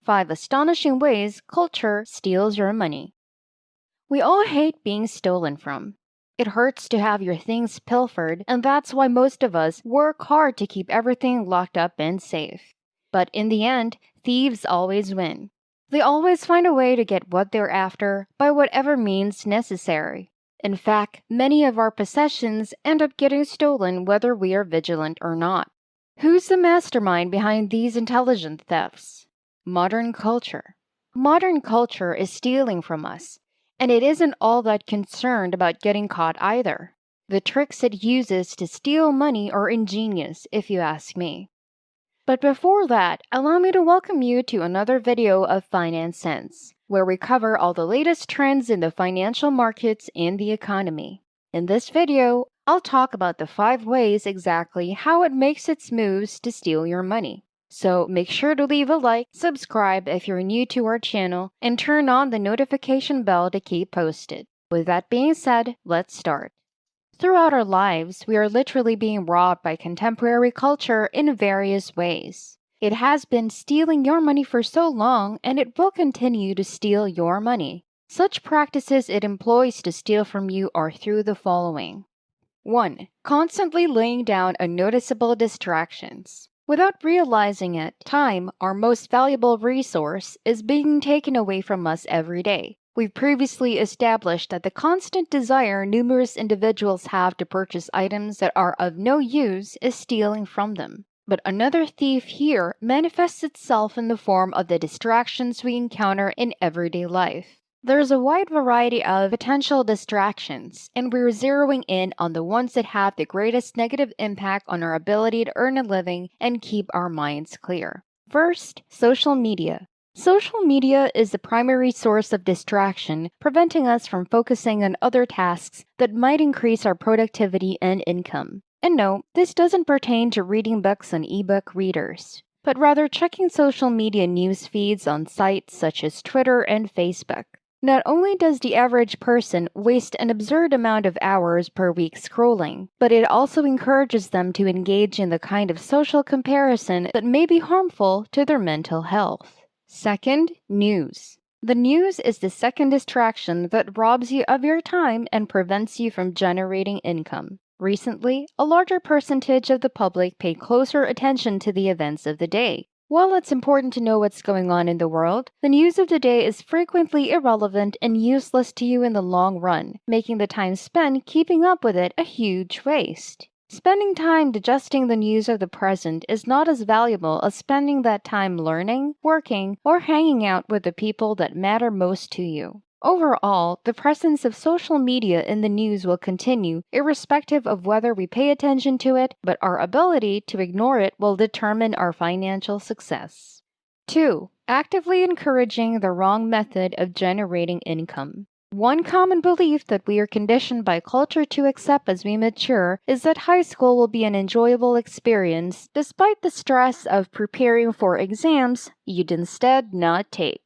5 Astonishing Ways Culture Steals Your Money. We all hate being stolen from. It hurts to have your things pilfered, and that's why most of us work hard to keep everything locked up and safe. But in the end, thieves always win. They always find a way to get what they're after by whatever means necessary. In fact, many of our possessions end up getting stolen whether we are vigilant or not. Who's the mastermind behind these intelligent thefts? Modern culture. Modern culture is stealing from us, and it isn't all that concerned about getting caught either. The tricks it uses to steal money are ingenious, if you ask me. But before that, allow me to welcome you to another video of Finance Sense, where we cover all the latest trends in the financial markets and the economy. In this video, I'll talk about the 5 ways exactly how it makes its moves to steal your money. So make sure to leave a like, subscribe if you're new to our channel, and turn on the notification bell to keep posted. With that being said, let's start. Throughout our lives, we are literally being robbed by contemporary culture in various ways. It has been stealing your money for so long, and it will continue to steal your money. Such practices it employs to steal from you are through the following. 1. Constantly laying down unnoticeable distractions. Without realizing it, time, our most valuable resource, is being taken away from us every day. We've previously established that the constant desire numerous individuals have to purchase items that are of no use is stealing from them. But another thief here manifests itself in the form of the distractions we encounter in everyday life. There's a wide variety of potential distractions, and we're zeroing in on the ones that have the greatest negative impact on our ability to earn a living and keep our minds clear. First, social media. Social media is the primary source of distraction, preventing us from focusing on other tasks that might increase our productivity and income. And no, this doesn't pertain to reading books on ebook readers, but rather checking social media news feeds on sites such as Twitter and Facebook. Not only does the average person waste an absurd amount of hours per week scrolling, but it also encourages them to engage in the kind of social comparison that may be harmful to their mental health. Second, news. The news is the second distraction that robs you of your time and prevents you from generating income. Recently, a larger percentage of the public paid closer attention to the events of the day. While it's important to know what's going on in the world, the news of the day is frequently irrelevant and useless to you in the long run, making the time spent keeping up with it a huge waste. Spending time digesting the news of the present is not as valuable as spending that time learning, working, or hanging out with the people that matter most to you. Overall, the presence of social media in the news will continue, irrespective of whether we pay attention to it, but our ability to ignore it will determine our financial success. 2. Actively encouraging the wrong method of generating income. One common belief that we are conditioned by culture to accept as we mature is that high school will be an enjoyable experience despite the stress of preparing for exams you'd instead not take.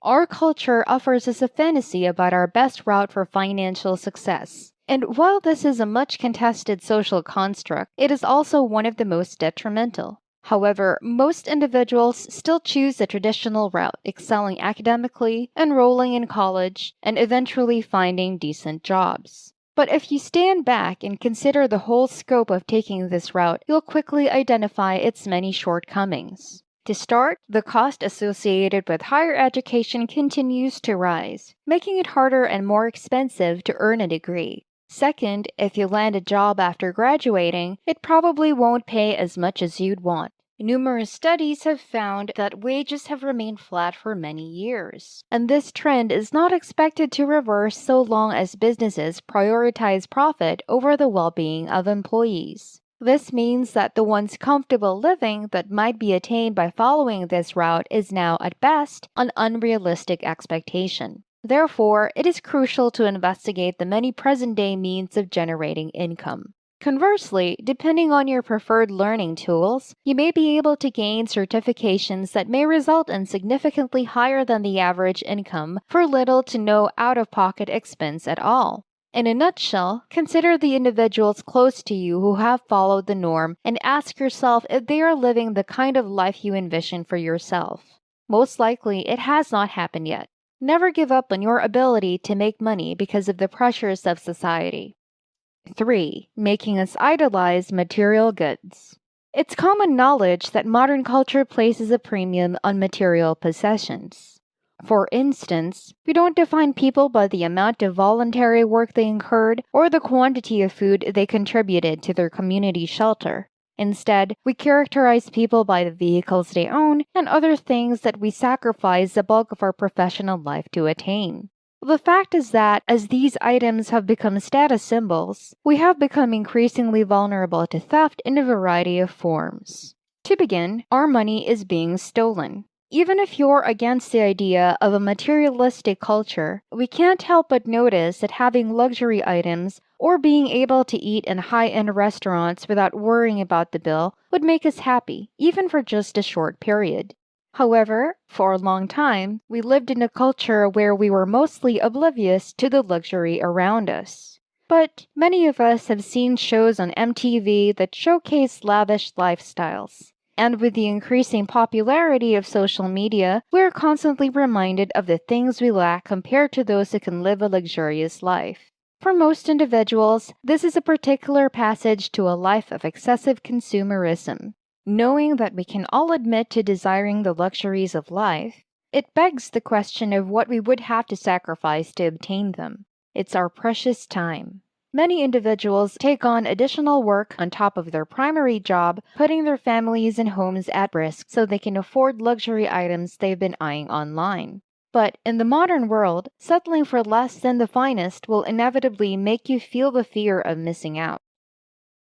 Our culture offers us a fantasy about our best route for financial success. And while this is a much contested social construct, it is also one of the most detrimental. However, most individuals still choose the traditional route, excelling academically, enrolling in college, and eventually finding decent jobs. But if you stand back and consider the whole scope of taking this route, you'll quickly identify its many shortcomings. To start, the cost associated with higher education continues to rise, making it harder and more expensive to earn a degree. Second, if you land a job after graduating, it probably won't pay as much as you'd want. Numerous studies have found that wages have remained flat for many years, and this trend is not expected to reverse so long as businesses prioritize profit over the well-being of employees. This means that the once comfortable living that might be attained by following this route is now, at best, an unrealistic expectation. Therefore, it is crucial to investigate the many present-day means of generating income. Conversely, depending on your preferred learning tools, you may be able to gain certifications that may result in significantly higher than the average income for little to no out-of-pocket expense at all. In a nutshell, consider the individuals close to you who have followed the norm and ask yourself if they are living the kind of life you envision for yourself. Most likely, it has not happened yet. Never give up on your ability to make money because of the pressures of society. 3. Making us idolize material goods. It's common knowledge that modern culture places a premium on material possessions. For instance, we don't define people by the amount of voluntary work they incurred or the quantity of food they contributed to their community shelter. Instead, we characterize people by the vehicles they own and other things that we sacrifice the bulk of our professional life to attain. The fact is that, as these items have become status symbols, we have become increasingly vulnerable to theft in a variety of forms. To begin, our money is being stolen. Even if you're against the idea of a materialistic culture, we can't help but notice that having luxury items or being able to eat in high-end restaurants without worrying about the bill would make us happy, even for just a short period. However, for a long time, we lived in a culture where we were mostly oblivious to the luxury around us. But many of us have seen shows on MTV that showcase lavish lifestyles. And with the increasing popularity of social media, we're constantly reminded of the things we lack compared to those who can live a luxurious life. For most individuals, this is a particular passage to a life of excessive consumerism. Knowing that we can all admit to desiring the luxuries of life, it begs the question of what we would have to sacrifice to obtain them. It's our precious time. Many individuals take on additional work on top of their primary job, putting their families and homes at risk so they can afford luxury items they've been eyeing online. But in the modern world, settling for less than the finest will inevitably make you feel the fear of missing out.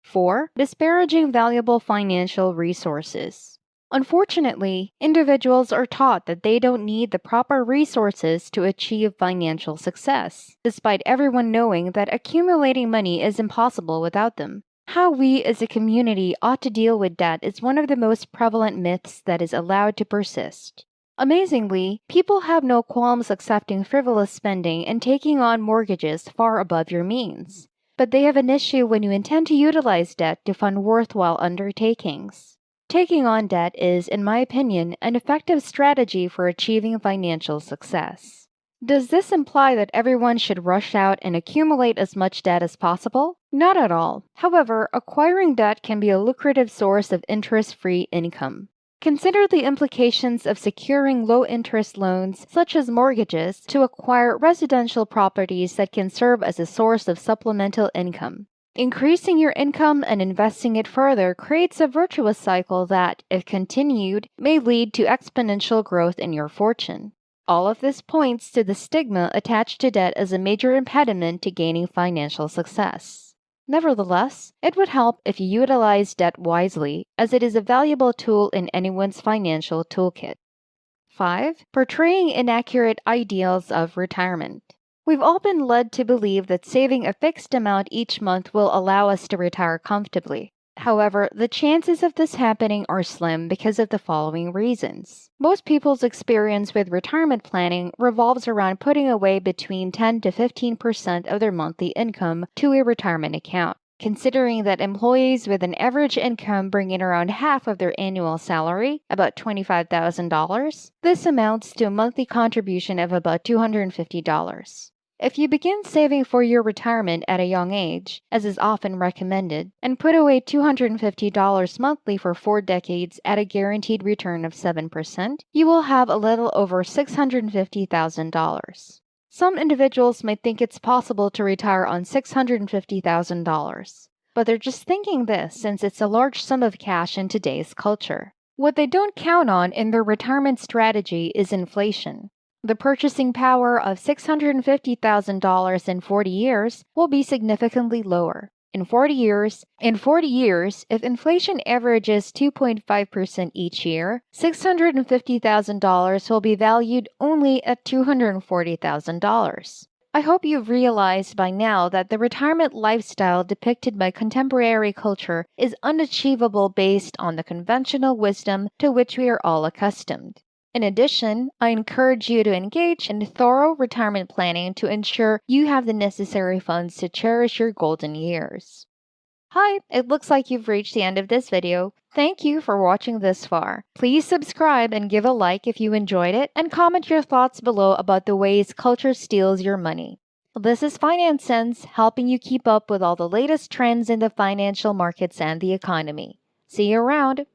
4. Disparaging valuable financial resources. Unfortunately, individuals are taught that they don't need the proper resources to achieve financial success, despite everyone knowing that accumulating money is impossible without them. How we as a community ought to deal with debt is one of the most prevalent myths that is allowed to persist. Amazingly, people have no qualms accepting frivolous spending and taking on mortgages far above your means. But they have an issue when you intend to utilize debt to fund worthwhile undertakings. Taking on debt is, in my opinion, an effective strategy for achieving financial success. Does this imply that everyone should rush out and accumulate as much debt as possible? Not at all. However, acquiring debt can be a lucrative source of interest-free income. Consider the implications of securing low-interest loans, such as mortgages, to acquire residential properties that can serve as a source of supplemental income. Increasing your income and investing it further creates a virtuous cycle that, if continued, may lead to exponential growth in your fortune. All of this points to the stigma attached to debt as a major impediment to gaining financial success. Nevertheless, it would help if you utilize debt wisely, as it is a valuable tool in anyone's financial toolkit. 5. Portraying inaccurate ideals of retirement. We've all been led to believe that saving a fixed amount each month will allow us to retire comfortably. However, the chances of this happening are slim because of the following reasons. Most people's experience with retirement planning revolves around putting away between 10 to 15% of their monthly income to a retirement account. Considering that employees with an average income bring in around half of their annual salary, about $25,000, this amounts to a monthly contribution of about $250. If you begin saving for your retirement at a young age, as is often recommended, and put away $250 monthly for 4 decades at a guaranteed return of 7%, you will have a little over $650,000. Some individuals might think it's possible to retire on $650,000, but they're just thinking this since it's a large sum of cash in today's culture. What they don't count on in their retirement strategy is inflation. The purchasing power of $650,000 in 40 years will be significantly lower. In 40 years, if inflation averages 2.5% each year, $650,000 will be valued only at $240,000. I hope you've realized by now that the retirement lifestyle depicted by contemporary culture is unachievable based on the conventional wisdom to which we are all accustomed. In addition, I encourage you to engage in thorough retirement planning to ensure you have the necessary funds to cherish your golden years. Hi, it looks like you've reached the end of this video. Thank you for watching this far. Please subscribe and give a like if you enjoyed it, and comment your thoughts below about the ways culture steals your money. This is Finance Sense, helping you keep up with all the latest trends in the financial markets and the economy. See you around!